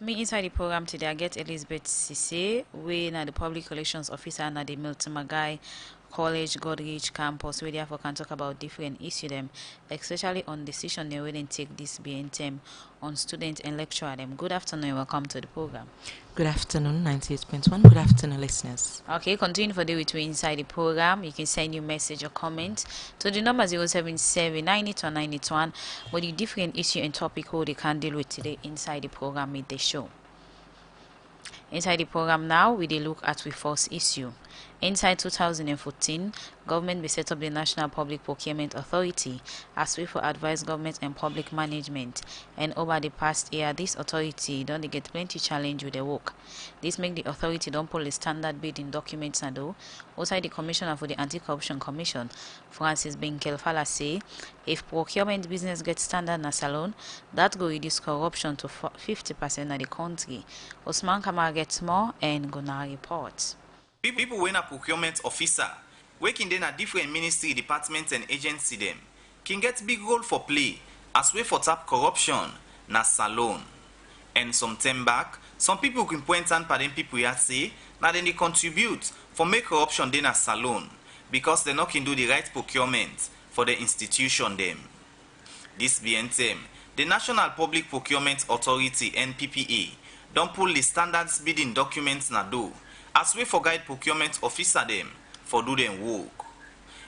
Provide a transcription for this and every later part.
Me inside the program today, I get Elizabeth Sise, we na the public relations officer na the Milton Magai College Godrich campus, where therefore can talk about different issues them, especially on decision they will take this being term on student and lecturer them. Good afternoon, welcome to the program. Good afternoon, 98.1. Good afternoon, listeners. Okay, continue for the with inside the program. You can send your message or comment to the number 077-981-981 with the different issue and topic who they can deal with today inside the program with the show. Inside the program now, we look at the first issue. Inside 2014, government will set up the National Public Procurement Authority as way for advice government and public management. And over the past year, this authority don't get plenty challenge with their work. This make the authority don't pull the standard bidding documents and do. Outside the Commissioner for the Anti-Corruption Commission, Francis Benkelfala say, if procurement business gets standard na salon, that go reduce corruption to 50% of the country. Osman Kamara gets more and gonna report. People when a procurement officer, working in a different ministry, departments and agency them, can get big role for play as way for tap corruption na salon. And some time back, some people can point and pardon people here say that then they contribute for make corruption then a salon because they not can do the right procurement for the institution them. This being them, the National Public Procurement Authority (NPPA) don't pull the standards bidding documents na do. As we for guide procurement officer them for do them work.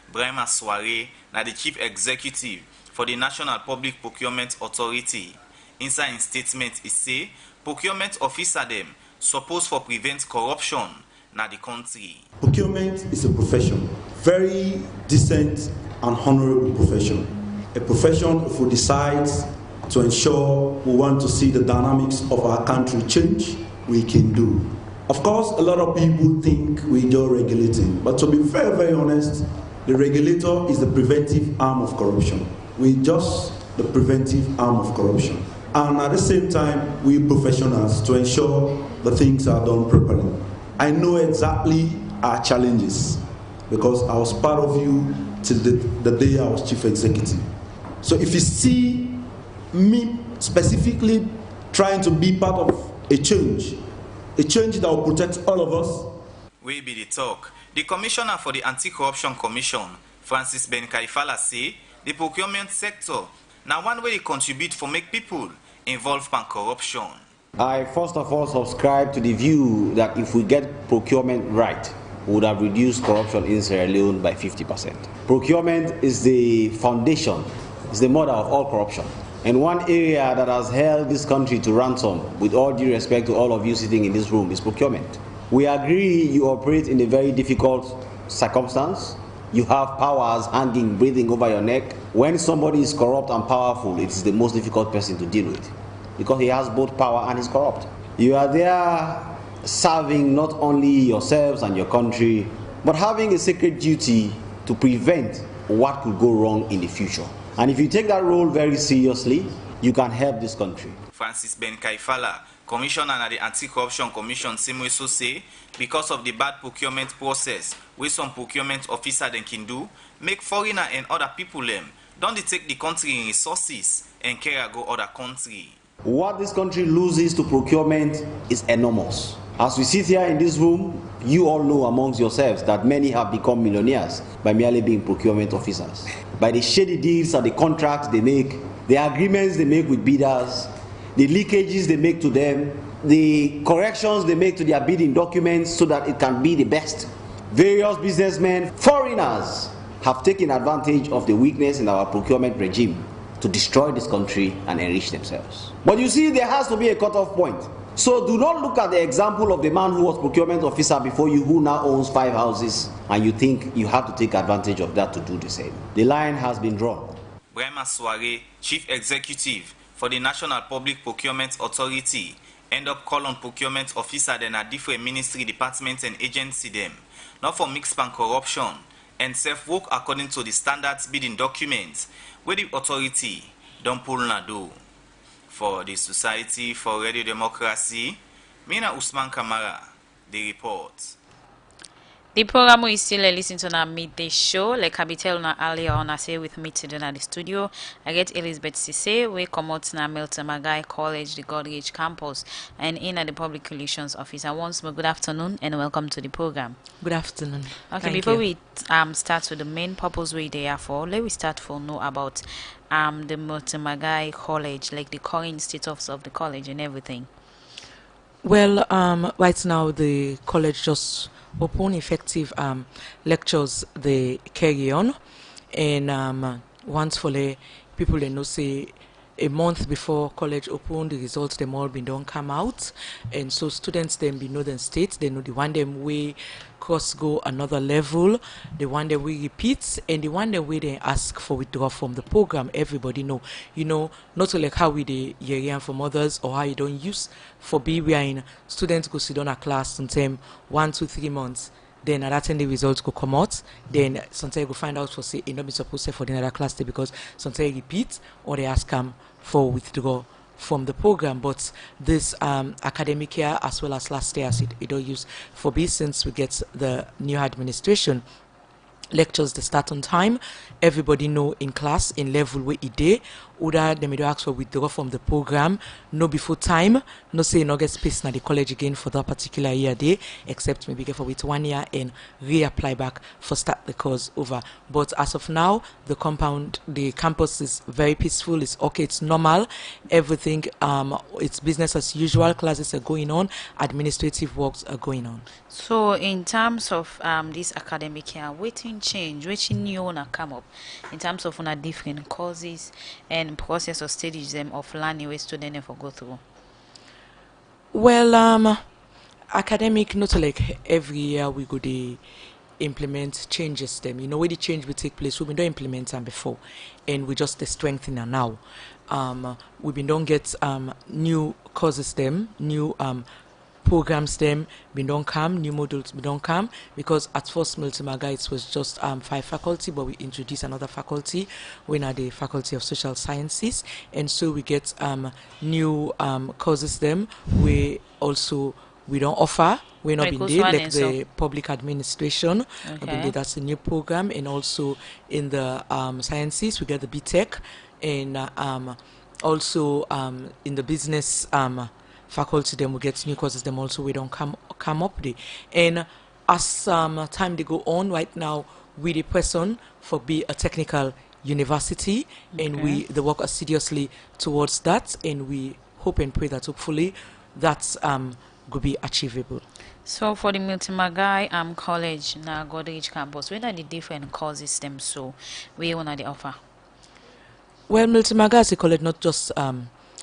Brahma Soare, na the chief executive for the National Public Procurement Authority. Inside in statement is say procurement officer them supposed for prevent corruption na the country. Procurement is a profession, very decent and honorable profession. A profession who decides to ensure we want to see the dynamics of our country change, we can do. Of course, a lot of people think we do regulating, but to be very, very honest, the regulator is the preventive arm of corruption. We just the preventive arm of corruption. And at the same time, we professionals to ensure the things are done properly. I know exactly our challenges because I was part of you till the day I was chief executive. So if you see me specifically trying to be part of a change that will protect all of us. We be the talk. The Commissioner for the Anti-Corruption Commission, Francis Benkelfala say the procurement sector now one way they contribute for make people involved in corruption. I first of all subscribe to the view that if we get procurement right, we would have reduced corruption in Sierra Leone by 50%. Procurement is the foundation, is the mother of all corruption. And one area that has held this country to ransom, with all due respect to all of you sitting in this room, is procurement. We agree you operate in a very difficult circumstance. You have powers hanging, breathing over your neck. When somebody is corrupt and powerful, it is the most difficult person to deal with because he has both power and is corrupt. You are there serving not only yourselves and your country, but having a sacred duty to prevent what could go wrong in the future. And if you take that role very seriously, you can help this country. Francis Benkelfala, Commissioner at the Anti-Corruption Commission, also say because of the bad procurement process, where some procurement officer then can do, make foreigner and other people them don't they take the country in resources and carry go other country. What this country loses to procurement is enormous. As we sit here in this room, you all know amongst yourselves that many have become millionaires by merely being procurement officers. By the shady deals and the contracts they make, the agreements they make with bidders, the leakages they make to them, the corrections they make to their bidding documents so that it can be the best. Various businessmen, foreigners, have taken advantage of the weakness in our procurement regime to destroy this country and enrich themselves. But you see, there has to be a cutoff point. So do not look at the example of the man who was procurement officer before you, who now owns 5 houses, and you think you have to take advantage of that to do the same. The line has been drawn. Brahma Soare, Chief Executive for the National Public Procurement Authority, end up call on procurement officer then a different ministry, departments and agency them, not for mixed pan corruption, and self-work according to the standards bidding documents where the authority don't pull na do. For the Society for Radio Democracy, Mina Usman Kamara, the report. The program we still listen to now midday show. Like I be telling earlier on, I say with me today at the studio. I get Elizabeth Sise, we come out now Milton Magai College, the Godrich campus, and in at the public relations officer. Once more, good afternoon and welcome to the program. Good afternoon. Okay, Thank before you. we start with the main purpose we there for, let me start for know about the Milton Magai College, like the current status of the college and everything. Well, right now the college just open effective lectures they carry on, and once for the people they know say a month before college open, the results them all been done come out, and so students them be know them states they know the one them way cross go another level, the one that we repeat, and the one that we they ask for withdraw from the program. Everybody know, not like how we the hear from others or how you don't use for be we are in students go sit down a class sometime 1, 2, 3 months. Then at that time the results go come out. Then sometimes you go find out for say you not be supposed to for the other class day because sometimes you repeat or they ask for withdraw from the program. But this academic year as well as last year as it don't use for B since we get the new administration. Lectures they start on time. Everybody know in class in level where it day. Other them do ask for withdraw from the program. No before time. No say no get space na the college again for that particular year day. Except maybe get for with 1 year and reapply back for start the course over. But as of now, the compound, the campus is very peaceful. It's okay. It's normal. Everything it's business as usual. Classes are going on. Administrative works are going on. So in terms of this academic year, waiting change, waiting new wanna come up in terms of on different courses and process or stages them of learning where students for go through. Well, academic not like every year we go to implement changes them. Where the change will take place, we don't implement them before, and we just strengthen them now. We been don't get new courses them, new programs them we don't come, new modules we don't come, because at first Multimaga it was just 5 faculty, but we introduced another faculty when at the Faculty of Social Sciences, and so we get new courses them we don't offer. We're not Like been which there, one like and the public administration. Okay. That's a new program, and also in the sciences we get the BTech, and also in the business faculty then we get new courses them also we don't come up there. And as time they go on, right now we the person for be a technical university, and we the work assiduously towards that, and we hope and pray that hopefully that's could be achievable. So for the Multimagai college na Godrich campus, where are the different courses them so we wanna the offer? Well, Multimaga is a college, not just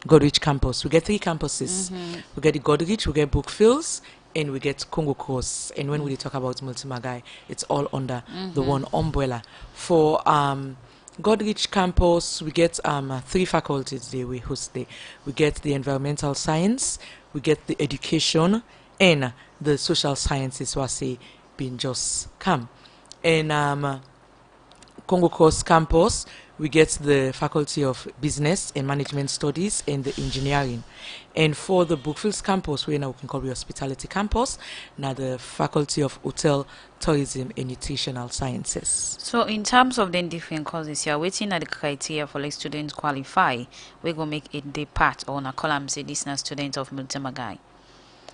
Godrich campus. We get 3 campuses. We get the Godrich, we get Brookfields, and we get Congo Cross. And when we talk about Multimagai, it's all under the one umbrella. For Godrich campus, we get 3 faculties there we host there. We get the environmental science, we get the education, and the social sciences, so I say, been just come. And Congo Cross campus, we get the Faculty of Business and Management Studies and the Engineering. And for the Brookfields campus, we now can call the Hospitality campus, now the Faculty of Hotel, Tourism and Nutritional Sciences. So in terms of the different courses, you're waiting at the criteria for like students qualify. We're gonna make it the part or na column say this na student of Multimagai.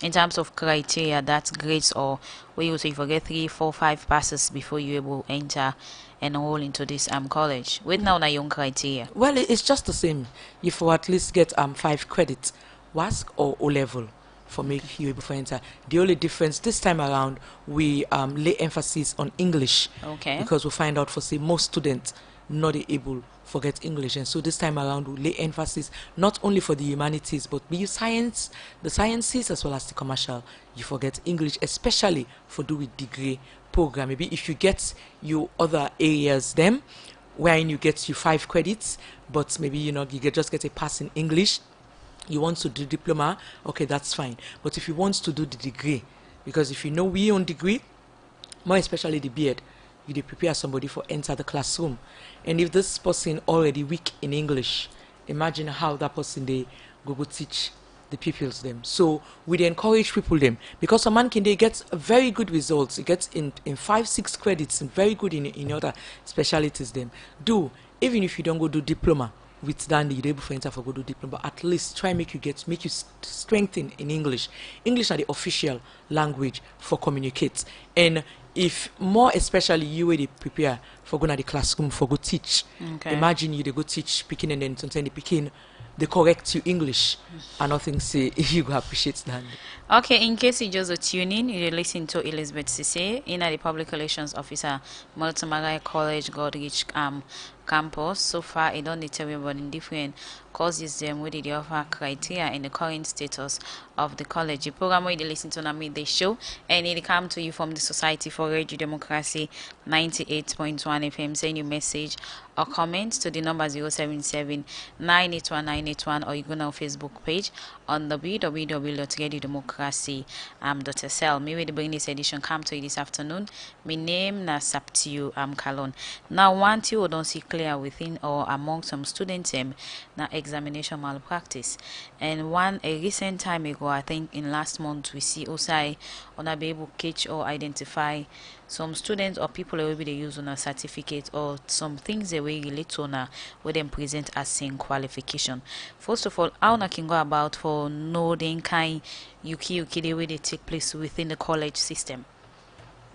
In terms of criteria, that's grades or where you say forget 3, 4, 5 passes before you able to enter and enroll into this college. With now na young criteria. Well, it's just the same. You for at least get 5 credits, WASC or O level, for make you able to enter. The only difference this time around, we lay emphasis on English. Okay. Because we find out for say most students not able forget English, and so this time around we lay emphasis not only for the humanities but be science, the sciences as well as the commercial. You forget English, especially for do with degree program. Maybe if you get you other areas them wherein you get you 5 credits, but maybe you just get a pass in English, you want to do diploma, okay, that's fine. But if you want to do the degree, because if you know we on degree, more especially the beard, you dey prepare somebody for enter the classroom, and if this person already weak in English, imagine how that person they go teach the pupils them. So we dey encourage people them, because some man can they get very good results. He gets in 5-6 credits and very good in other specialities them. Do, even if you don't go do diploma with Dandy, you're able for enter for go do diploma, but at least try make you strengthen in English. English are the official language for communicate. And if more especially you where they prepare for going to the classroom for go teach. Okay. Imagine you they go teach Pekin, and then sometimes the Pekin they correct you English and nothing say you go appreciate that. Okay, in case you just tune in, you're listening to Elizabeth Sise, the Public Relations Officer, Multimagai College, Godrich campus. So far, I don't need to tell you about in different courses them with the offer criteria and the current status of the college. The program where you listen to me the show, and it come to you from the Society for Radio Democracy 98.1 FM. Send your message or comment to the number 077 981 981, or you go on our Facebook page on www.radiodemocracy.sl. Maybe the bring this edition come to you this afternoon. My name na Saptiu Kalon. Now, one thing we don't see clear within or among some students na examination malpractice. And a recent time ago, I think in last month, we see OSI on be able to catch or identify some students or people that will be use on a certificate or some things that we relate to na where them present as saying qualification. First of all, how can go about for know the kind yuki the way they take place within the college system?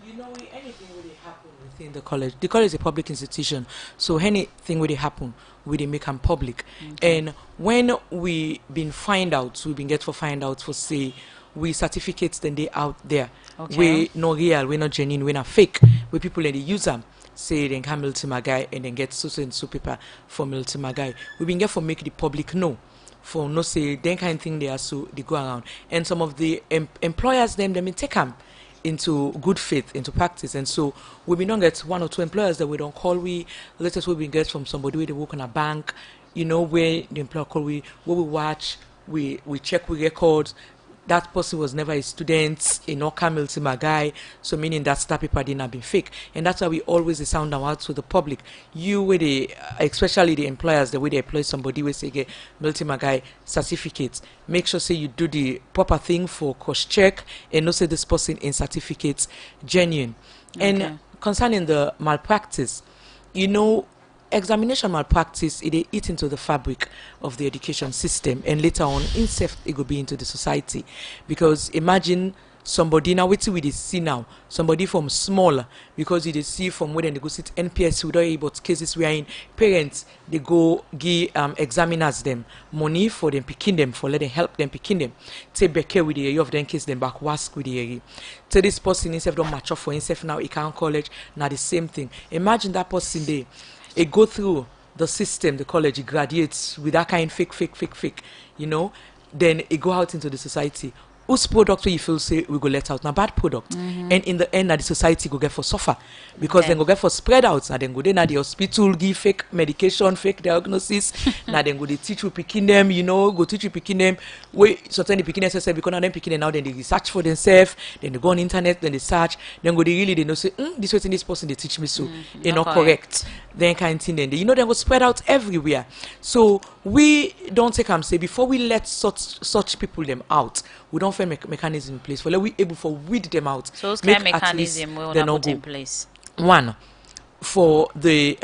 You know, anything will happen within the college. The college is a public institution, so anything will happen, we they make them public. Okay. And when we been find out for say we certificates then they out there. Okay. We not real, we not genuine, we not fake. We people that they use them. Say then come Multimagai and then get so and so paper for Multimagai. We been get for make the public know. For no say then kind of thing they are so they go around. And some of the employers them take them into good faith, into practice. And so we been don't get 1 or 2 employers that we don't call latest we been get from somebody where they work on a bank, where the employer call we watch, we check with records. That person was never a student in Oka Multimagai, so meaning that paper did not be fake. And that's why we always sound out to the public. You with especially the employers, the way they employ somebody we say get Multimagai certificates. Make sure say you do the proper thing for cross check and not say this person in certificates genuine. Okay. And concerning the malpractice, examination malpractice, it eat into the fabric of the education system, and later on, it will be into the society. Because imagine somebody now, what we see now, somebody from smaller, because you see from where they go sit NPS without but cases where in parents they go give examiners them money for them picking them, for letting help them picking them. Take back care with the area of them case them back wask with the area. So this person instead don't match up for himself now, he can't college, now the same thing. Imagine that person there. It go through the system, the college, it graduates with that kind fake, then it go out into the society. Whose product you feel say we go let out? Now bad product. And in the end, the society go get for suffer. Because then go get for spread out. Now then go there, the hospital give fake medication, fake diagnosis. Now then go they teach you picking them, go teach you picking them. Certainly picking themselves because now them picking them now, then they research for themselves, then they go on internet, then they search, then go they know say, this way this person they teach me so. Not correct. Then kind of thing, then they go spread out everywhere. So we don't take them say before we let such people them out, we don't find mechanism in place for let we able for weed them out. So those kind of mechanism will not put in place. One, for the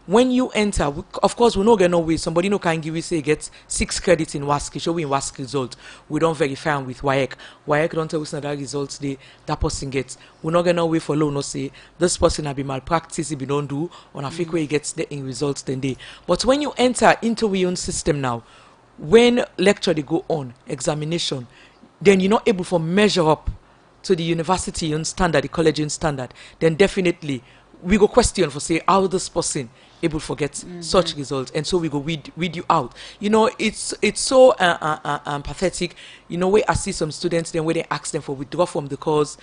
when you enter, of course we no get no way. Somebody no can give you say get 6 credits in WASC, show we in WASC result. We don't verify them with WAEC. WAEC don't tell us that results that person gets. We no get no way for low no say this person have been malpractice if you don't do on a fake way he gets the in results then they. But when you enter into your own system now, when lecture they go on examination, then you're not able to measure up to the university own standard, the college own standard, then definitely we go question for say how this person able to get such results, and so we go weed you out. It's so pathetic. Where I see some students then where they ask them for withdraw from the course,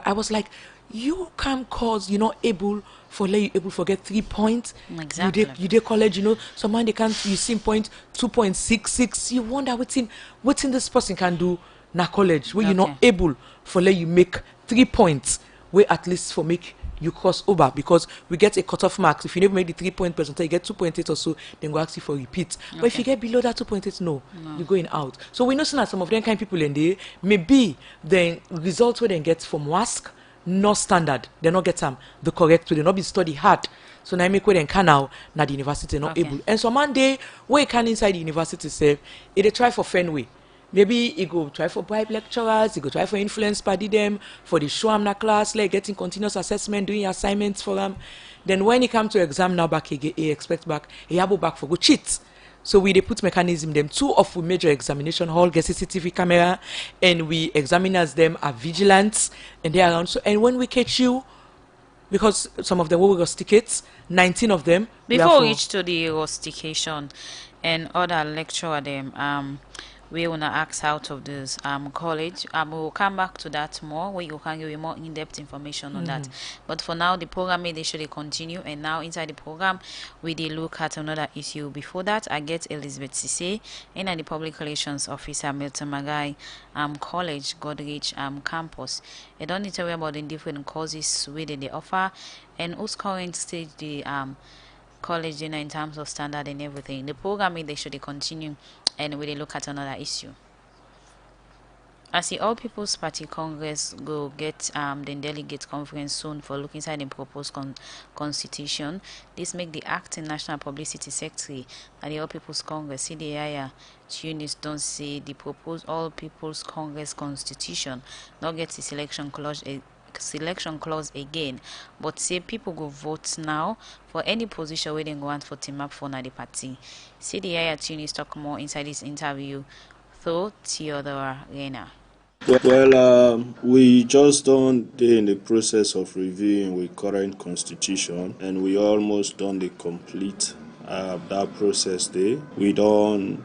I was like, you can't cause you're not able for let you able to get 3 points. Exactly. You did college, some man they can't you see point 2.66. You wonder what's in this person can do na college where you're not able for let you make 3 points where at least for make you cross over, because we get a cutoff marks. If you never make the 3-point percentile, you get 2.8 or so, then we'll ask you for repeat. But if you get below that 2.8, no, you're going out. So we know that some of them kind of people in there, maybe the results we then get from WASC, not standard. They not get the correct way. They not be study hard. So now make them can now the university not able. And so Monday, where can inside the university say, it try for Fenway. Maybe he go try for bribe lecturers, he go try for influence party them, for the show am na class, like getting continuous assessment, doing assignments for them. Then when he come to exam now back, he expect back, he have back for go cheat. So we they put mechanism them. 2 of we major examination hall get CCTV camera, and we examiners them are vigilant and they are around. So and when we catch you, because some of them will rusticates, 19 of them. Before we reach to the rustication and other lecturer them, we wanna ask out of this college. We'll come back to that more, where you can give you more in-depth information on that. But for now, the program they should continue, and now inside the program we did look at another issue. Before that, I get Elizabeth Sise and the public relations officer Milton Magai College Godrich campus. I don't need to worry about the different courses where they offer and whose current stage the college in terms of standard and everything. The program they should continue, and we look at another issue. As the All People's Party Congress go get the delegate conference soon for looking inside the proposed constitution, this make the acting national publicity secretary at the All People's Congress CDIA Tunis don't say the proposed All People's Congress constitution not get the selection clause again, but say people go vote now for any position where they want for team up for the party. CDI Tunis talk more inside this interview through Theodore Reina. Well, we just done in the process of reviewing with current constitution, and we almost done the complete that process there. We don't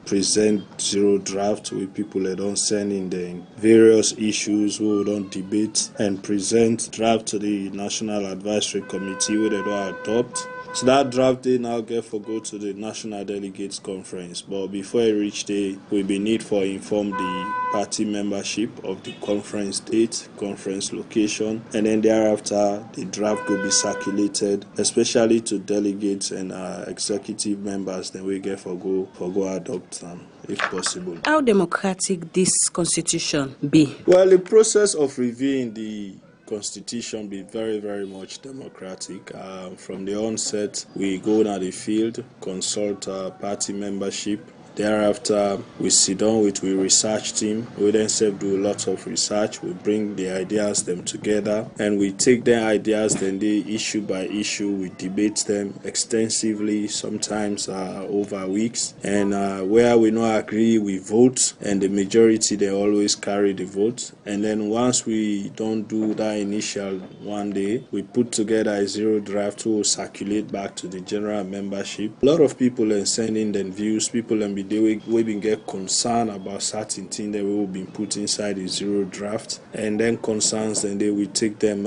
present zero draft with people that don't send in the various issues we don't debate and present draft to the National Advisory Committee where they don't adopt. So that draft they now get for go to the National Delegates Conference. But before it reach there, we be need for inform the party membership of the conference date, conference location, and then thereafter the draft will be circulated, especially to delegates and executive members. Then we get for go adopt them if possible. How democratic this constitution be? Well, the process of reviewing the Constitution be very, very much democratic. From the onset, we go down the field, consult party membership. Thereafter, we sit down with the research team. We then do lots of research. We bring the ideas them together, and we take their ideas, then they issue by issue. We debate them extensively, sometimes over weeks. And where we not agree, we vote, and the majority they always carry the vote. And then once we don't do that initial one day, we put together a zero draft to circulate back to the general membership. A lot of people are sending them views. People and we been get concerned about certain things that we will be put inside the zero draft, and then concerns, and they will take them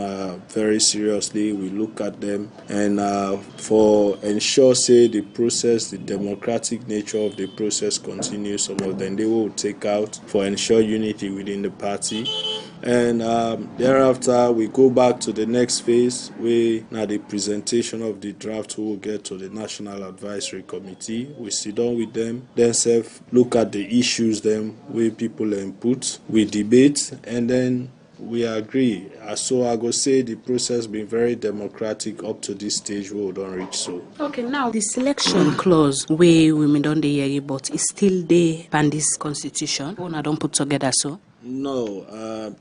very seriously. We look at them, and for ensure say the process, the democratic nature of the process continues. Some of them they will take out for ensure unity within the party. And thereafter we go back to the next phase where now the presentation of the draft will get to the National Advisory Committee. We sit down with them, then look at the issues them where people input, we debate, and then we agree. So I go say the process been very democratic up to this stage where we don't reach so. Okay, now the selection clause where women don't hear but it's still there in this constitution. One don't put together so. No,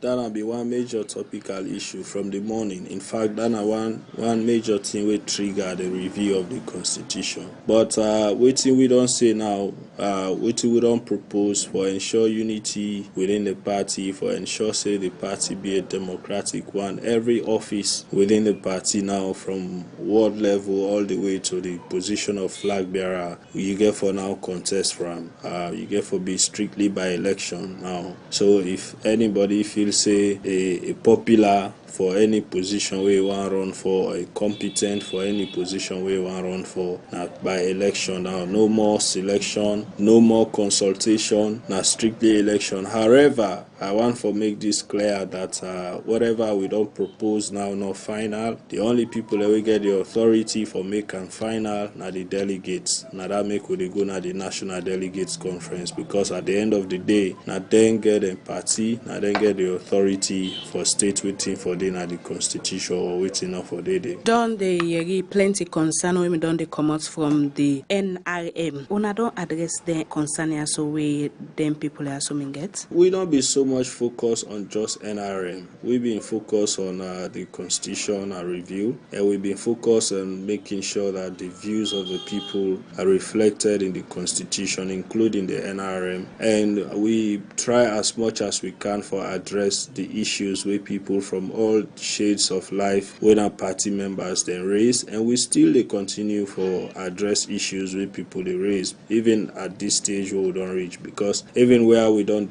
that'll be one major topical issue from the morning. In fact, that's one major thing will trigger the review of the constitution. But waiting we don't say now, waiting we don't propose for ensure unity within the party, for ensure say the party be a democratic one. Every office within the party now, from ward level all the way to the position of flag bearer, you get for now contest from. You get for be strictly by election now. So if anybody feels say a popular for any position where you want to run for, a competent for any position where you want to run for, not by election now. No more selection, no more consultation, not strictly election. However, I want to make this clear that whatever we don't propose now, not final. The only people that will get the authority for making final are the delegates. Now that make we go na the National Delegates Conference, because at the end of the day, now then get a party, now then get the authority for state waiting for the na the constitution or waiting up for the day. Don the yeri plenty concern when we don they come out from the NRM. Una don't address the concern as so way them people are assuming get. We don't be so much focused on just NRM. We've been focused on the constitution and review, and we've been focused on making sure that the views of the people are reflected in the constitution, including the NRM. And we try as much as we can for address the issues where people from all shades of life, when our party members then raise, and we still they continue for address issues where people they raise, even at this stage where we don't reach, because even where we don't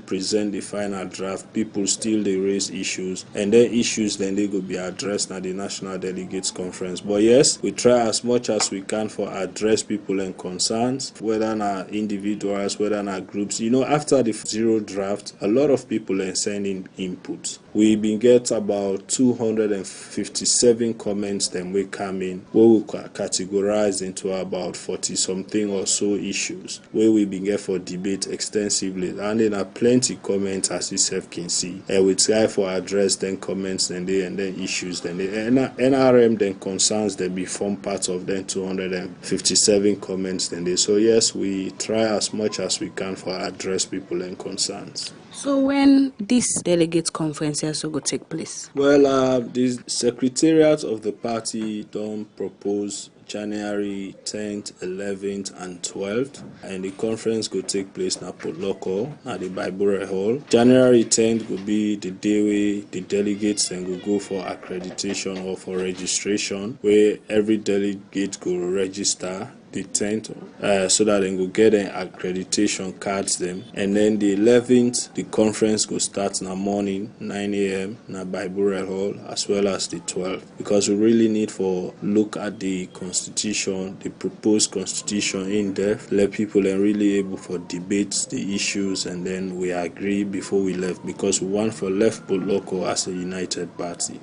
present the final draft, people still they raise issues, and then issues then they go be addressed at the National Delegates Conference. But yes, we try as much as we can for address people and concerns, whether not individuals, whether not groups. You know, after the zero draft, a lot of people are sending inputs. We been get about 257 comments then we come in, where we categorize into about 40 something or so issues, where we been get for debate extensively, and then plenty comments as yourself can see. And we try for address then comments and then issues then the NRM then concerns that be form part of then 257 comments then they. So yes, we try as much as we can for address people and concerns. So when this delegates conference also go take place? Well, the secretariat of the party don't propose January 10th, 11th, and 12th, and the conference will take place na Port Local at the Bible Hall. January 10th will be the day where the delegates then will go for accreditation or for registration, where every delegate go register the 10th, so that they will get an accreditation cards them. And then the 11th, the conference will start in the morning, 9 a.m. na Bible Hall, as well as the 12th, because we really need for look at the constitution, the proposed constitution in depth, let people are really able for debate the issues, and then we agree before we left, because we want for left Port Local as a united party.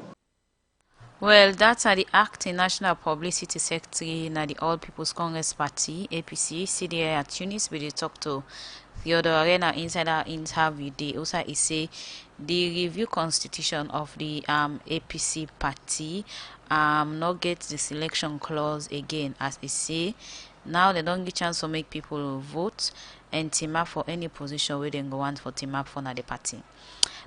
Well, that's the acting National Publicity Secretary in the All People's Congress Party, APC, CDA at Tunis, we talk to Theodore Arena inside our interview. They also say the review constitution of the APC party not get the selection clause again, as they say. Now they don't get chance to make people vote and team up for any position where they go on for team up for the party.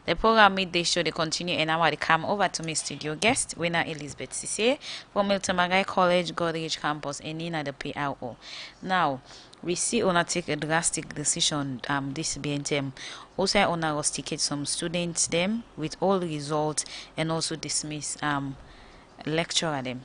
The program midday show they continue, and now I come over to my studio guest, winner Elizabeth Sisse from Milton Magai College, Godrich Campus, and Nina the PRO. Now we see Ona take a drastic decision this BNTM. Also Ona rusticate some students them with all results and also dismiss lecturer them.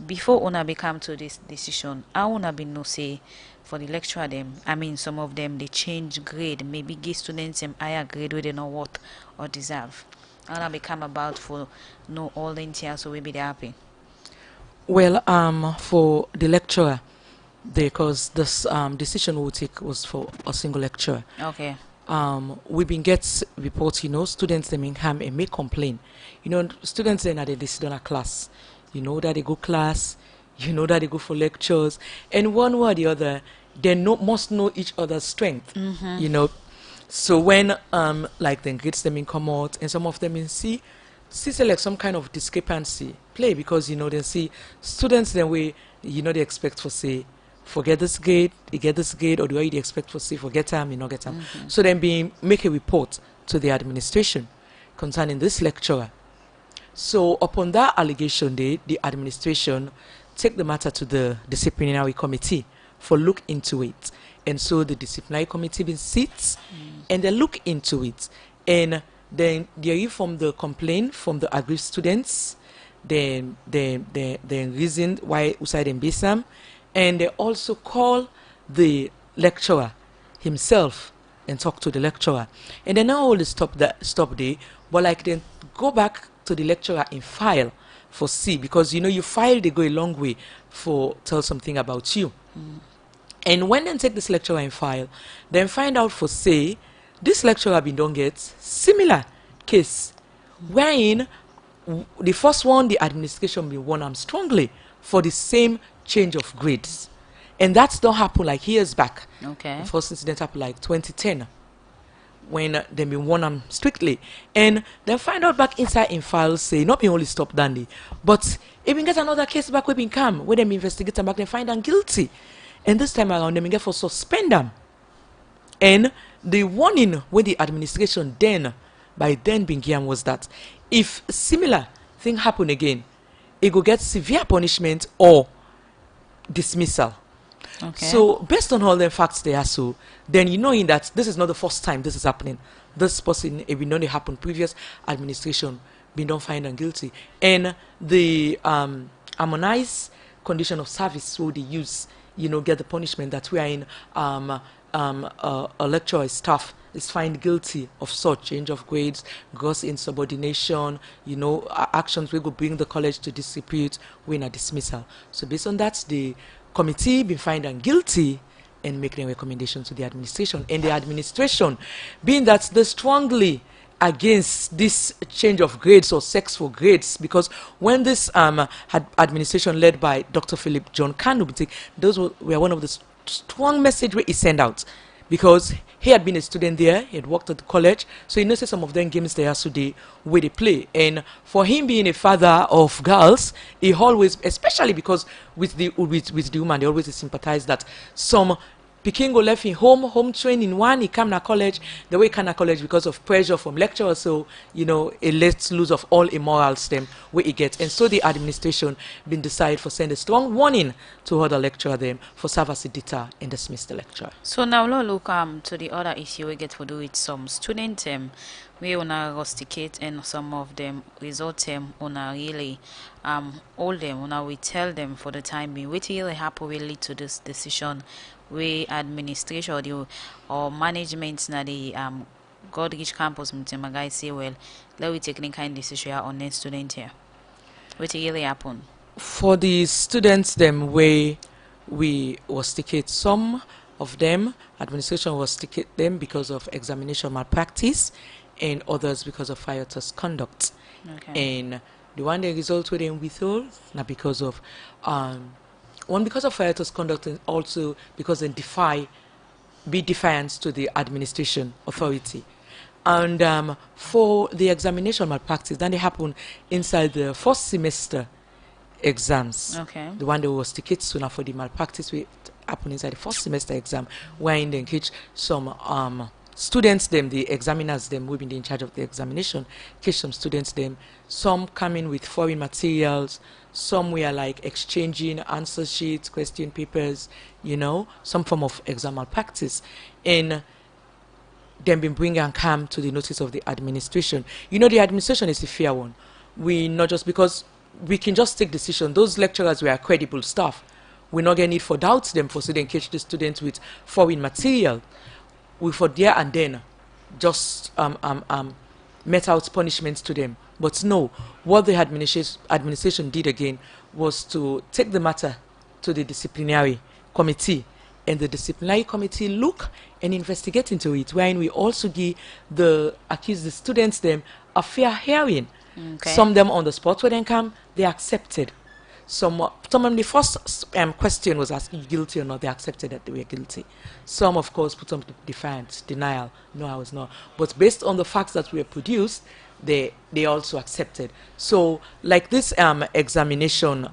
Before Ona become to this decision, I wanna be no say for the lecturer them. I mean, some of them they change grade, maybe give students some higher grade where they know what or deserve. And I become about for no all the entire, so we be happy. Well, for the lecturer, because this decision we take was for a single lecturer. Okay. We've been get reports, students they may come and make complaint. Students then are they sit on a class. That they go class, that they go for lectures, and one way or the other, they must know each other's strength. So when like the grades them in come out, and some of them in see like some kind of discrepancy play, because they see students then way they expect for say forget this grade, you get this grade, or the way they expect for say forget them, get them. So then make a report to the administration concerning this lecturer. So upon that allegation, the administration take the matter to the disciplinary committee for look into it. And so the disciplinary committee sits and they look into it. And then they from the complaint from the aggrieved students, then reason why Usaid and Bisam, and they also call the lecturer himself and talk to the lecturer. And then now all the stop there, but like then go back to the lecturer in file for C, because you file they go a long way for tell something about you. And when they take this lecturer in file, then find out for say this lecturer been don't get similar case wherein the first one, the administration been won am strongly for the same change of grades. And that's don't happen like years back. Okay. The first incident happened like 2010 when they been won am strictly. And then find out back inside in files say, not be only stop Dandy, but if we get another case back where been come, where them investigate them back, they find them guilty. And this time around, they get for suspend them. And the warning when the administration then, by then being given was that if similar thing happen again, it will get severe punishment or dismissal. Okay. So based on all the facts they are so, then you knowing that this is not the first time this is happening. This person, if we know it happened previous administration, been don't find them guilty. And the harmonized condition of service will they use, get the punishment that we are in a lecturer staff is found guilty of such change of grades, gross insubordination, actions we go bring the college to dispute, win a dismissal. So based on that, the committee been found them guilty and making a recommendation to the administration. And the administration, being that they strongly against this change of grades or sex for grades, because when this administration led by Dr. Philip John Kanu, those were one of the strong message he sent out, because he had been a student there, he had worked at the college, so he knows some of them games they are today where they play. And for him being a father of girls, he always, especially because with the woman, they always sympathize that some Pikin go left in home training one, he come to college, the way he come to college because of pressure from lecturers, so, it lets loose of all immorals them where he gets. And so the administration been decided for send a strong warning to other lecturer them for serve as a deter and dismiss the lecturer. So now look to the other issue we get to do with some student we wanna rusticate, and some of them result them wanna really all them wanna we tell them for the time being what really happen will lead to this decision we administration or management na the Godrich campus meeting my guys say, well, let we take any kind of decision on the student here. What really happen? For the students them way we rusticate, some of them administration rusticate them because of examination malpractice, and others because of riotous conduct. Okay. And the one the result with them withhold not because of one because of riotous conduct, and also because they be defiant to the administration authority. And for the examination malpractice, then they happen inside the first semester exams. Okay. The one that was tickets sooner for the malpractice will happen inside the first semester exam, wherein they engage some students them, the examiners them, will be in charge of the examination, catch some students them, some come in with foreign materials, some were like exchanging answer sheets, question papers, some form of exam malpractice. And then been bring and come to the notice of the administration. The administration is a fair one. We not just because we can just take decision. Those lecturers were credible staff. We not get need for doubts them for so they catch the students with foreign material. We for there and then just met out punishments to them. But no, what the administration did again was to take the matter to the disciplinary committee, and the disciplinary committee look and investigate into it, wherein we also give the students them a fair hearing. Okay. Some of them on the spot where they come, they accepted. Some of them, the first question was asking guilty or not, they accepted that they were guilty. Some, of course, put on defiance, denial, no, I was not. But based on the facts that were produced, they also accepted. So, like this examination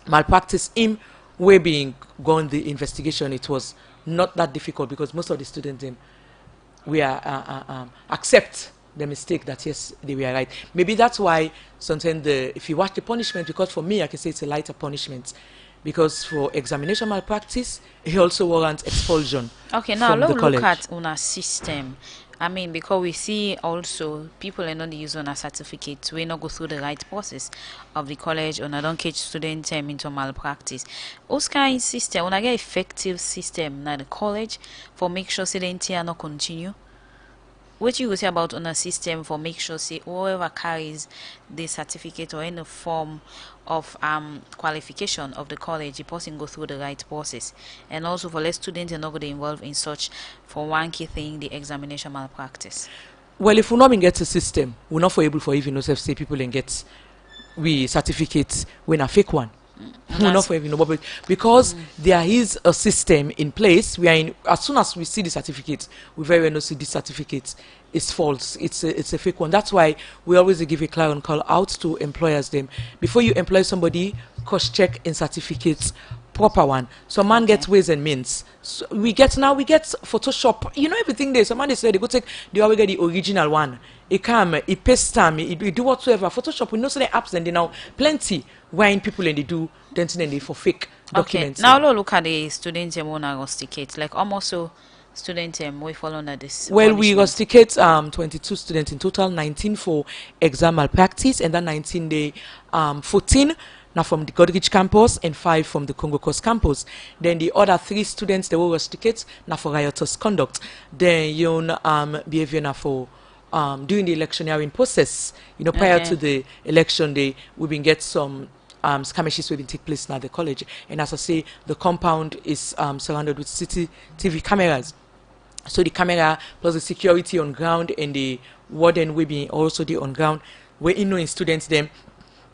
malpractice in way being gone the investigation, it was not that difficult because most of the students we accept the mistake that yes they were right. Maybe that's why sometimes if you watch the punishment, because for me I can say it's a lighter punishment, because for examination malpractice it also warrants expulsion. Okay, now from let's the college. look at our system. I mean, because we see also people are not using a certificate, we not go through the right process of the college, or not don't catch students into malpractice. Those kind of system, when I get effective system now the college for make sure students here not continue. what you would say about on a system for make sure say whoever carries the certificate or any form of qualification of the college, the person go through the right process, and also for less students are not going to involve in such for one key thing, the examination malpractice. Well, if we not get a system, we're not for able for even ourselves say people and get we certificates when a fake one. We're not for even know, but because there is a system in place, we are in. As soon as we see the certificate, we very well know see this certificate is false. It's a fake one. That's why we always give a client call out to employers them before you employ somebody. Cross check in certificates. Proper one. So man gets ways and means. So we get Photoshop. You know everything there. Some man they say they go take they always get the original one. It come, it paste time, it do whatsoever. Photoshop we know so the apps and they now plenty wine people and they do then they for fake documents. Okay. Now look at the students and wanna rusticate. Like almost so students we follow under this. Well, we rusticate 22 students in total, 19 for exam malpractice, and then 19 they 14 now from the Godrich campus and 5 from the Congo Coast campus. Then the other 3 students they will rusticate now for riotous conduct. Then you behavior now for during the electioneering process. You know, prior to the election day, we've been get some skirmishes will take place now at the college. And as I say, the compound is surrounded with CCTV cameras. So the camera plus the security on ground and the warden will be also the on ground. Where in students them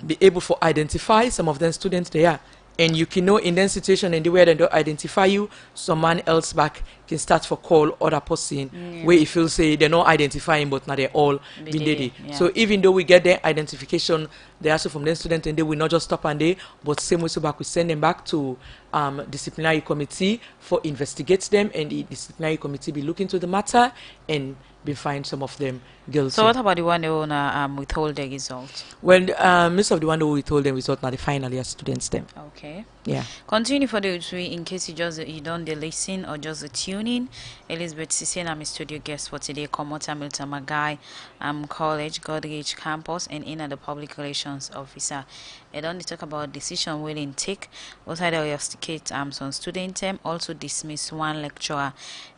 be able to identify some of them students there. And you can know in that situation and the way they don't identify you, someone else back can start for call other person where if you say they're not identifying but now they're all been there. So even though we get their identification, they also from the student and they will not just stop and they but same way so back we send them back to disciplinary committee for investigate them, and the disciplinary committee be looking to the matter and be find some of them guilty. So what about the one who wanna withhold the result? Well, most of the one who withhold them result now the final year students them. Okay. Yeah. Continue for the three in case you don't the listen or just the tuning. Elizabeth Sissé, I'm a studio guest for today. Komota Milton Magai, College, Godrich campus, and in the public relations officer. I don't talk about decision willing take. Also, they rusticate some student also dismiss one lecturer,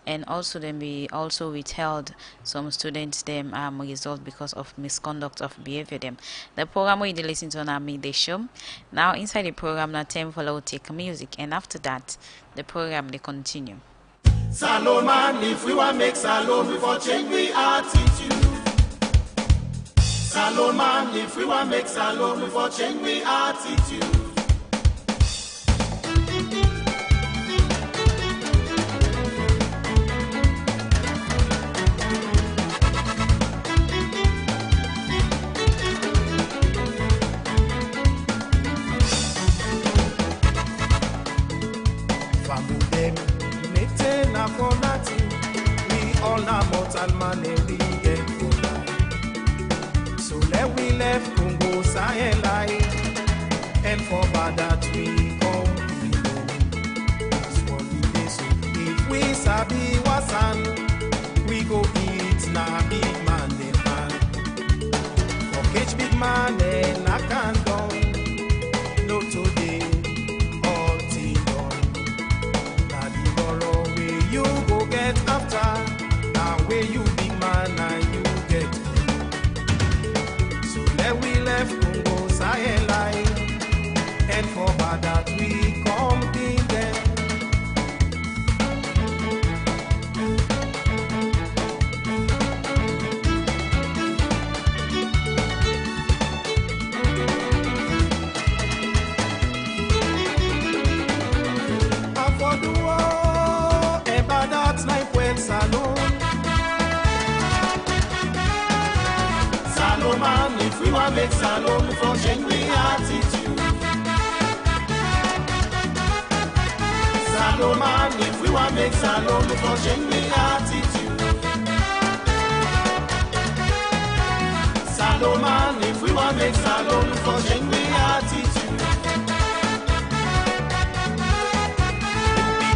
and also then we also withheld some students them result because of misconduct of behavior them. The program we listen to now make the show. Now inside the program now time follow take music, and after that the program they continue. Salone man, if we want make Salone before change we attitude. Salone man, if we want make Salone before change we attitude. For nothing, we all are mortal man and we get for life. So let we left Congo Sahel life, and for bad that we come below. So if we sabi wasan, we go eat na big man the man. For catch big man and I can't down. No today. You go get after, now where you big man and you get. So let we left Congo Sahel life, and for bad that we come in them. Salone man, if we want make Salone for change we attitude. Salone man, if we want make Salone for change we attitude. Salone man, if we want make Salone for change we attitude.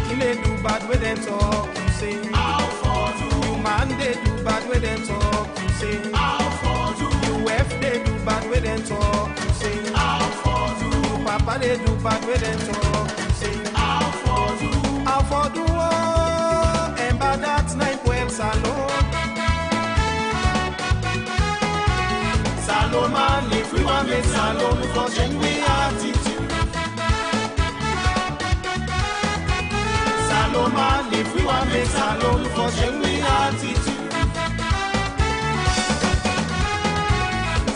You they do bad with them talk, you say. How for you? You man they do bad with them talk, you say. How for you? If they do bad with them talk, you say. How for you? You papa they do bad with them talk, you say. How for you? How for you? And bad that's night when Salone. make Salone for change we attitude. Salone man, if we want make Salone for change we attitude.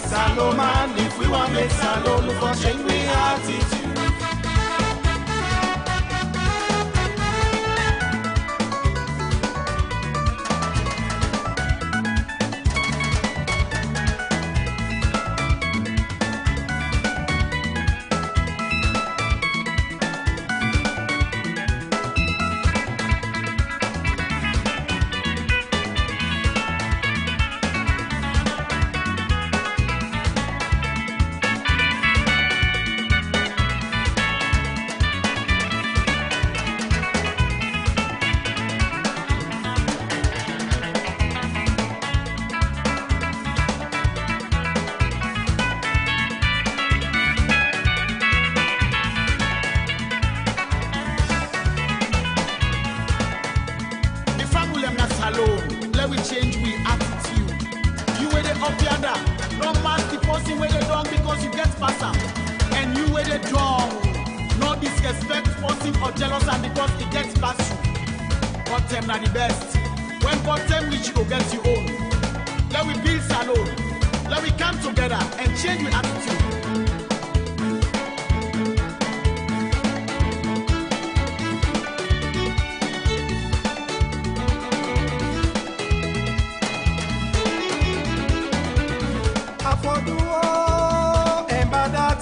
Salone man, if we want make Salone for change we attitude. Salone, let we change we attitude. You where they up yonder, don't mask the person where they down because you get faster. And you where they down, no disrespect person or jealous and because it gets past you. God them are the best. When God them reach you go get your own. Let we build Salone, let we come together and change we attitude.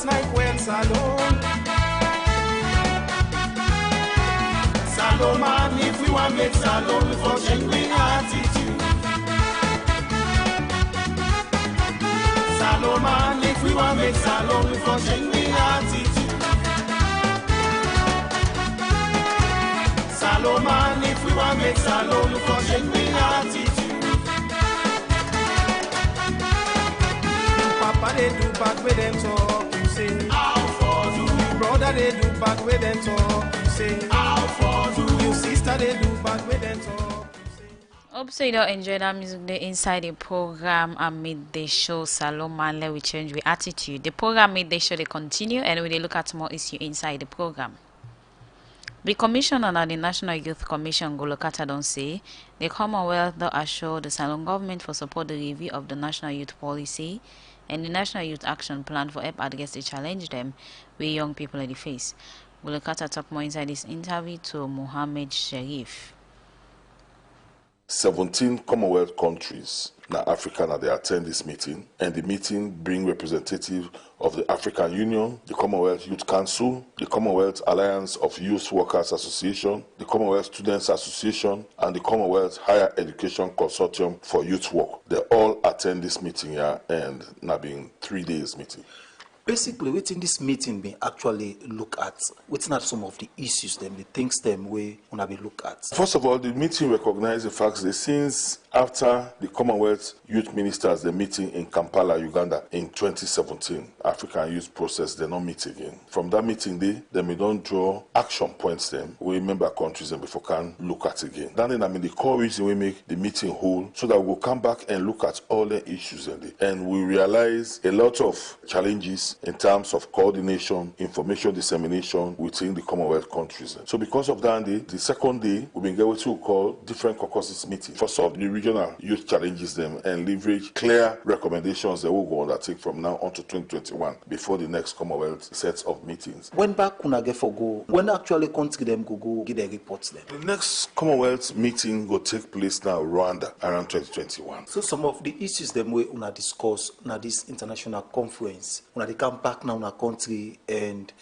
Night when Salone man, if we want make Salone for change we attitude. Salone man, if we want make Salone for change we attitude. Salone man, if we want make Salone for change we attitude. Papa they do back with them talk. How for do? Brother they do bad with them talk. You say how for do? Your sister they do bad with them talk. Hope so you don't enjoy that music there inside the program amid the show Salone Man Let We Change We Attitude. The program made the show they continue and we they look at more issue inside the program. The Commissioner and the National Youth Commission Golokata don't say the Commonwealth don't assure the Salone government for support the review of the National Youth Policy and the National Youth Action Plan for help against the challenge them with young people in the face. We'll cut up more inside this interview to Mohammed Sharif. 17 Commonwealth countries now Africa now they attend this meeting, and the meeting bring representatives of the African Union, the Commonwealth Youth Council, the Commonwealth Alliance of Youth Workers Association, the Commonwealth Students Association, and the Commonwealth Higher Education Consortium for Youth Work. They all attend this meeting here, and now being 3 days meeting. Basically, within this meeting, we actually look at within some of the issues, them, the things them we wanna be look at. First of all, the meeting recognized the fact that since after the Commonwealth Youth Ministers, the meeting in Kampala, Uganda in 2017, African Youth Process, they not meet again. From that meeting day, then we don't draw action points them. We member countries and before can look at again. Then the core reason we make the meeting whole so that we'll come back and look at all the issues and we realize a lot of challenges in terms of coordination, information dissemination within the Commonwealth countries. So because of that, the second day, we've been going to call different caucuses meeting for solve the regional youth challenges them and leverage clear recommendations that we'll go undertake from now on to 2021 before the next Commonwealth sets of meetings. When back kuna get for go, when actually country them go get their reports them. The next Commonwealth meeting will take place now Rwanda around 2021. So some of the issues them we una discuss na this international conference, una they come back now in our country and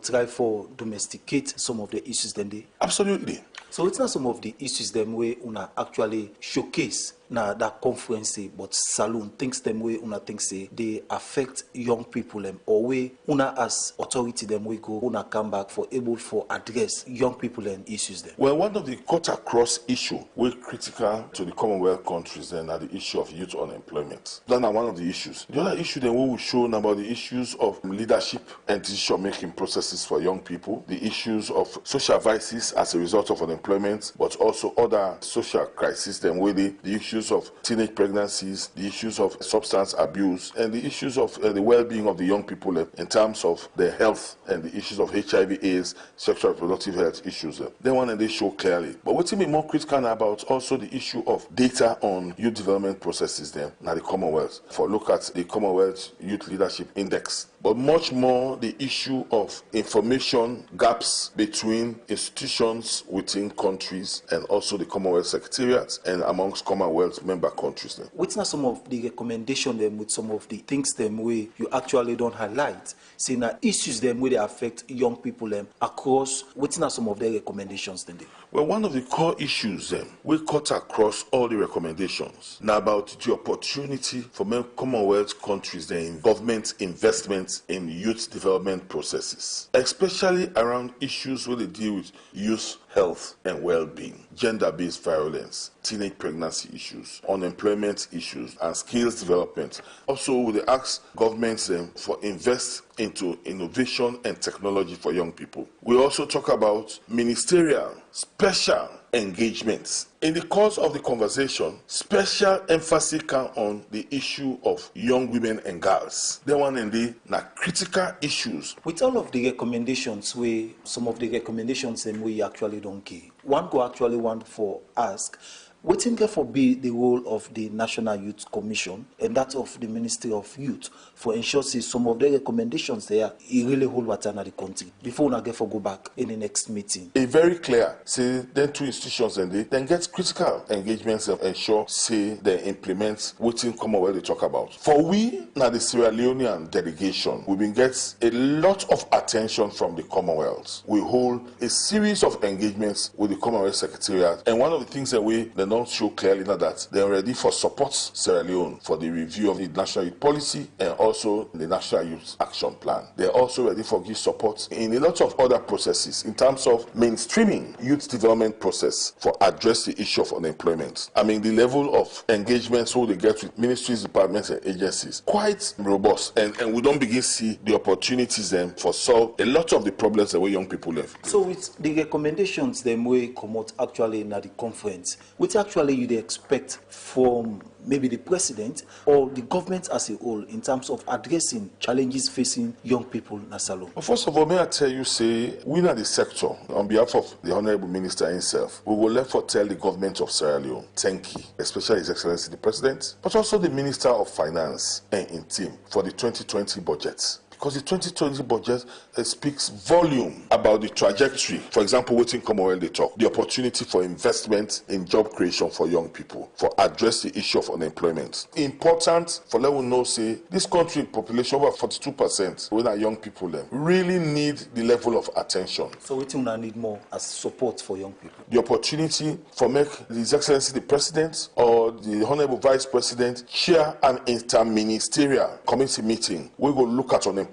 try for domesticate some of the issues then they. Absolutely. So it's not some of the issues them way una actually showcase na that conference but Salone thinks them way una think say they affect young people them or way una as authority them we go una come back for able for address young people and issues them. Well, one of the cut across issue we critical to the Commonwealth countries then are the issue of youth unemployment. That's one of the issues. The other issue then we will show about the issues of leadership and decision making processes for young people, the issues of social vices as a result of unemployment, but also other social crises then where the issues issues of teenage pregnancies, the issues of substance abuse, and the issues of the well-being of the young people in terms of their health and the issues of HIV, AIDS, sexual reproductive health issues. They want to show clearly. But what's even more critical about also the issue of data on youth development processes then now the Commonwealth. For look at the Commonwealth Youth Leadership Index. But much more the issue of information gaps between institutions within countries and also the Commonwealth Secretariat and amongst Commonwealth member countries. What's not some of the recommendations them with some of the things them way you actually don't highlight? Saying that issues them where they affect young people them across. What's not some of their recommendations then? Well, one of the core issues we cut across all the recommendations now about the opportunity for many Commonwealth countries in government investments in youth development processes, especially around issues where they deal with youth health and well-being, gender-based violence, teenage pregnancy issues, unemployment issues, and skills development. Also, they ask governments for invest into innovation and technology for young people. We also talk about ministerial special engagements. In the course of the conversation, special emphasis come on the issue of young women and girls. They want indeed critical issues. With all of the recommendations, some of the recommendations we actually don't give. One go actually want for ask, what can therefore be the role of the National Youth Commission and that of the Ministry of Youth for ensure some of the recommendations there really hold water in the country before we go back in the next meeting? It's very clear. Say then two institutions and they then get critical engagements and ensure say they implement what in Commonwealth they talk about. For we now the Sierra Leonean delegation, we've been get a lot of attention from the Commonwealth. We hold a series of engagements with the Commonwealth Secretariat, and one of the things that they don't show clearly now that they're ready for support Sierra Leone for the review of the National Youth Policy and also the National Youth Action Plan. They're also ready for give support in a lot of other processes in terms of mainstreaming youth development process for address the issue of unemployment. I mean, the level of engagements who they get with ministries, departments, and agencies quite robust, and we don't begin to see the opportunities then for solve a lot of the problems that we young people have. So with the recommendations them way come out actually in the conference, which actually you'd expect from maybe the president or the government as a whole in terms of addressing challenges facing young people in Salone? Well, first of all, may I tell you, say, we in the sector, on behalf of the Honorable Minister himself, we will therefore tell the government of Sierra Leone, thank you, especially His Excellency the President, but also the Minister of Finance and in team for the 2020 budget. Because the 2020 budget speaks volume about the trajectory. For example, waiting Commonwealth they talk, the opportunity for investment in job creation for young people, for address the issue of unemployment. Important for let we know, say, this country population over 42%, when our young people really need the level of attention. So we think we need more as support for young people. The opportunity for make His Excellency the President or the Honorable Vice President chair an interministerial committee meeting. We will look at unemployment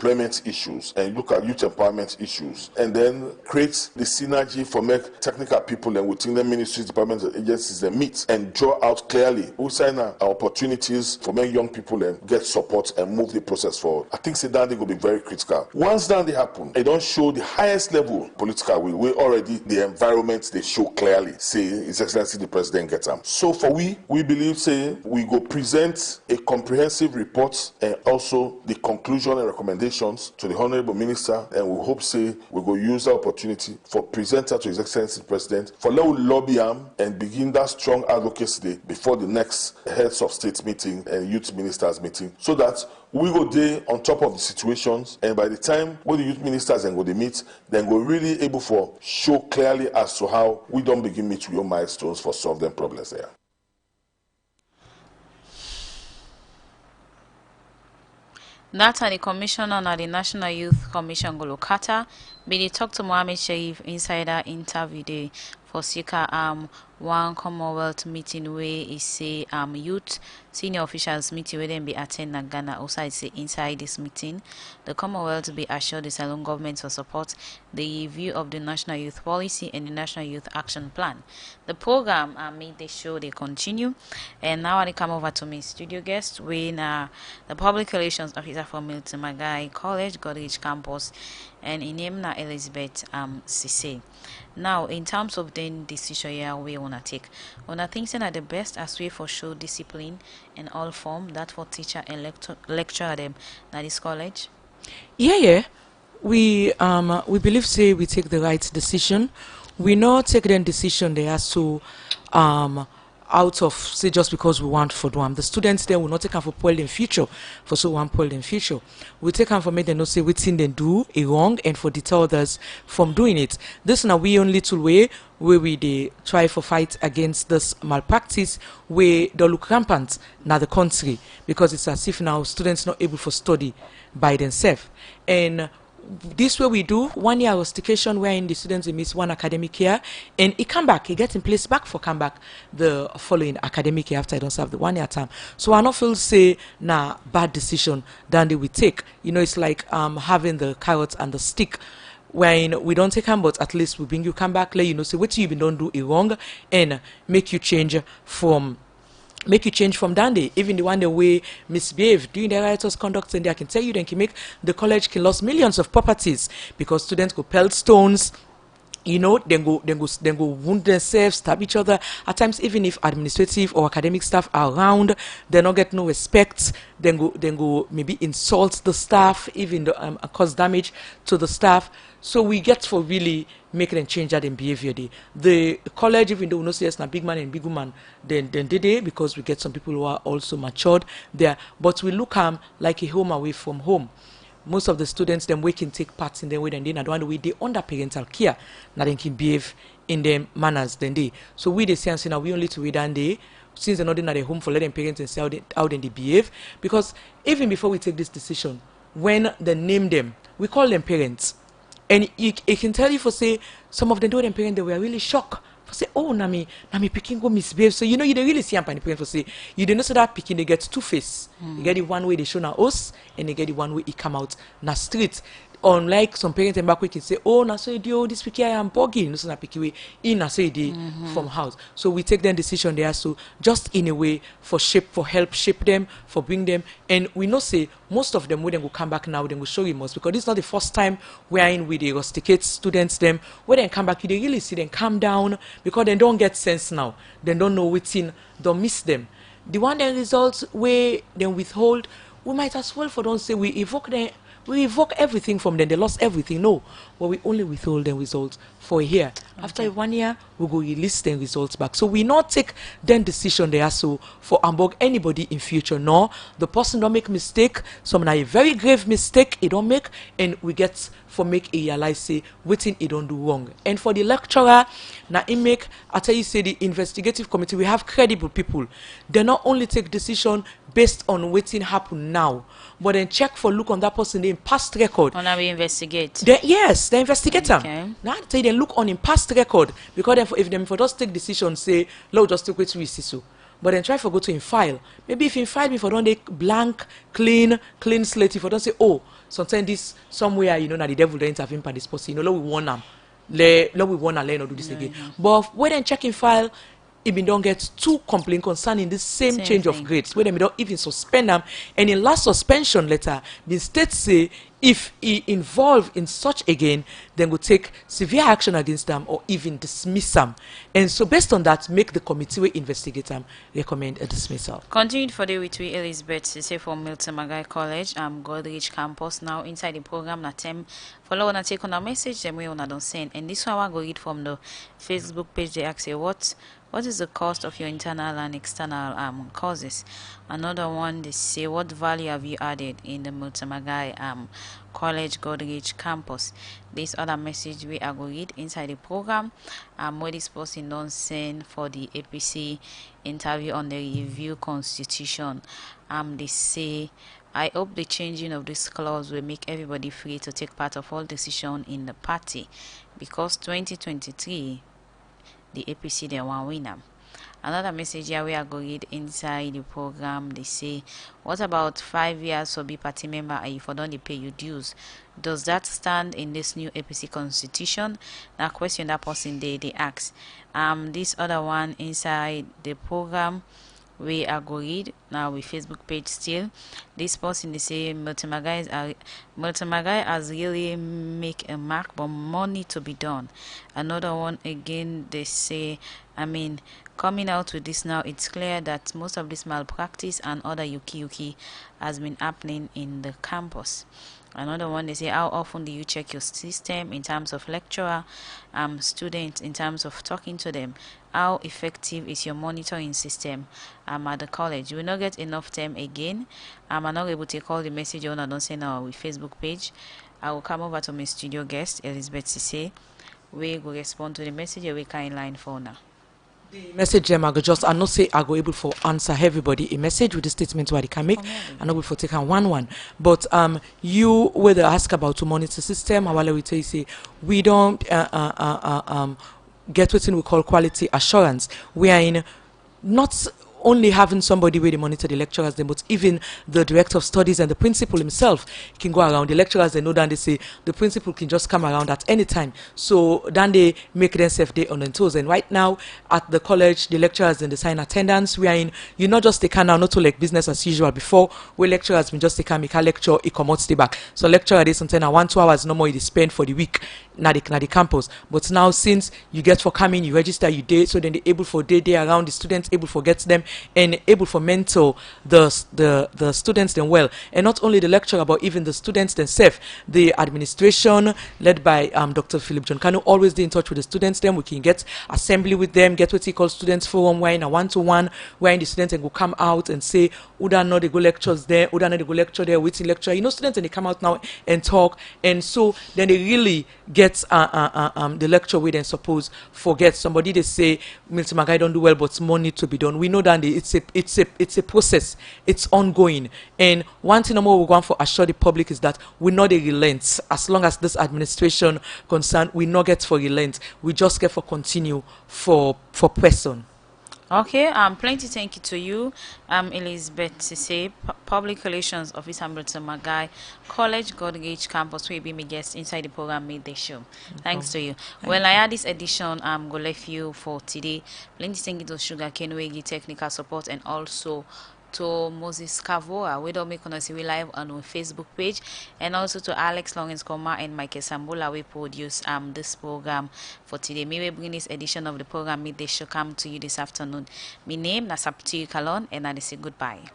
issues and look at youth empowerment issues, and then create the synergy for make technical people and within the ministries, departments, and agencies that meet and draw out clearly who sign our opportunities for make young people and get support and move the process forward. I think that they will be very critical. Once that they happen, they don't show the highest level political will. We already the environment they show clearly. Say His Excellency the President gets them. So for we believe say we go present a comprehensive report and also the conclusion and recommendations to the Honorable Minister, and we hope say we go use the opportunity for presenter to His Excellency the President for let we lobby him and begin that strong advocacy before the next heads of state meeting and youth ministers meeting, so that we go there on top of the situations, and by the time when the youth ministers and go they meet, then go really able for show clearly as to how we don't begin meet real milestones for solve them problems there. Natani Commissioner na the National Youth Commission Golokata be they talk to Mohammed Sharif insider interview day for Sika one Commonwealth meeting where is say youth senior officials meeting where then be attend na Ghana. Also I say inside this meeting the Commonwealth be assured the Salone government to support the review of the National Youth Policy and the National Youth Action Plan. The program made the show they continue, and now I come over to my studio guest when the Public Relations Officer for Milton Magai College, Godrich Campus and in name na Elizabeth Sise. Now, in terms of then decision yeah, we wanna take, wanna think that the best as way for show discipline in all form that for teacher and lecturer them at this college. Yeah. We believe say we take the right decision. We not take the decision they are so out of say just because we want for them. The students then will not take them for poil in future for so one poil in future. We take them for make them not say what thing they do a wrong and for deter others from doing it. This now we only little way where we they try for fight against this malpractice where they look rampant now the country because it's as if now students not able for study by themselves. And this way we do 1 year rustication wherein the students will miss one academic year and it come back, it gets in place back for come back the following academic year after I don't serve the 1 year term. So I not feel say nah bad decision than they will take. You know, it's like having the carrot and the stick. When we don't take them, but at least we bring you come back, let you know, say what you been don't do it wrong and make you change from down there. Even the one the way misbehave during the riotous conduct and I can tell you then can make the college can lose millions of properties because students go pelt stones, you know, then go wound themselves, stab each other. At times, even if administrative or academic staff are around, they not get no respect. Then go maybe insult the staff, even cause damage to the staff. So we get for really making them change that in behavior. The college, even though we know say it's not big man and big woman, then did they because we get some people who are also matured there. But we look like a home away from home. Most of the students them we can take part in their way and then I don't way they under parental care. Now they can behave in their manners then they. So we the sense now we only to wait and they since they're not in their home for letting parents and see how they behave. Because even before we take this decision, when they name them, we call them parents. And it can tell you for say some of them do them parents they were really shocked. For say, oh nami picking go misbehave. So you know you don't really see them parents for say you don't know so that picking they get two face. You get the one way they show na us and they get the one way it come out na street. Unlike some parents and back we can say, oh na so you do this picky I am buggy, no so na picky way in na so you from house. So we take them decision there so just in a way for help shape them, for bring them, and we know say most of them when they will come back now, they will show you most because this is not the first time we are in with the rusticate students them. When they come back, you they really see them calm down because they don't get sense now. They don't know what's in, don't miss them. The one that results where they withhold, we might as well for don't say we evoke everything from them. They lost everything. No, but we only withhold them results for a year. Okay. After 1 year, we go release them results back. So we not take then decision there so for ambog anybody in future. No, the person don't make mistake. Some a very grave mistake he don't make, and we get for make a realize say waiting he don't do wrong. And for the lecturer, now he make I tell you say the investigative committee we have credible people. They not only take decision based on waiting happen now, but then check for look on that person in past record. On we investigate. Yes, they investigate them. Okay. Now they then look on in past record because then if them for just take decision say, "Lord, just take wait to see so." But then try for go to in file. Maybe if in file before don't they blank, clean slate. If I don't say, oh, sometimes this somewhere you know that the devil don't intervene by this person. You know, Lord, we want them. Lord, we want to learn or do this again. But when then checking file. If we don't get two complaints concerning this same change thing. Of grades, where they don't even suspend them, and in last suspension letter, the state say if he involved in such again, then will take severe action against them or even dismiss them. And so based on that, make the committee we investigate them recommend a dismissal. Continued for the with we Elizabeth Sise from Milton Magai College, Godrich campus now inside the program na tem follow on take on a message them we on don't send. And this one I go read from the Facebook page they ask say what is the cost of your internal and external courses? Another one, they say, what value have you added in the Multimagai College Godrich campus? This other message we are going to read inside the program. What this person don't send for the APC interview on the review constitution. They say, I hope the changing of this clause will make everybody free to take part of all decision in the party because 2023 the APC they want winner. Another message here we are going to read inside the program. They say, what about 5 years for be party member and if you don't pay your dues? Does that stand in this new APC constitution? That question that person they ask. This other one inside the program we are go read now with Facebook page still. This person they say Multimagai has really make a mark, but more need to be done. Another one again they say, I mean, coming out with this now, it's clear that most of this malpractice and other yuki has been happening in the campus. Another one they say, how often do you check your system in terms of lecturer, students, in terms of talking to them? How effective is your monitoring system at the college? You will not get enough time again. I'm not able to call the message on. I don't say now with Facebook page. I will come over to my studio guest Elizabeth Sise. We will respond to the message we can line for now. The message I go just I not say I go able for answer everybody a message with the statement what they can make. I know before take one. But you whether ask about to monitor system, I will tell you say we don't get what we call quality assurance. We are in not only having somebody where they monitor the lecturers, but even the director of studies and the principal himself can go around. The lecturers, they know that they say the principal can just come around at any time. So then they make themselves day on their toes. And right now at the college, the lecturers and the sign attendance, we are in, you not just they can now not to like business as usual before, where lecturers been just they can make a lecture, it come out stay back. So lecturer they sometimes 1-2 hours no more they spend for the week na the campus. But now since you get for coming, you register your day, so then they able for day around the students, able for get them and able for mentor the students then well. And not only the lecturer but even the students themselves, the administration led by Dr. Philip John Kanu always be in touch with the students. Then we can get assembly with them, get what he calls students forum, where in a 1-to-1 where the students will come out and say Uda no they go lectures there, Uda no they go lecture there, waiting lecture, students, and they come out now and talk. And so then they really get the lecture with and suppose forget somebody they say Milton Magai don't do well but more need to be done. We know that it's a process, it's ongoing. And one thing more we want for assure the public is that we not relent. As long as this administration concerned, we not get for relent, we just get for continue for person. Okay, plenty thank you to you, Elizabeth Sise, Public Relations Officer, Milton Magai, College Godgate Campus, will be my guest inside the program made the show. Thanks to you. Well, I had this edition, go left you for today. Plenty thank you to Sugar Kenwegi technical support and also to Moses Kavoa, we don't make on we live on our Facebook page, and also to Alex Lawrence Koma and Michael Sambola, we produce this program for today. May we bring this edition of the program midday show come to you this afternoon. My name is Sapti Kalon, and I say goodbye.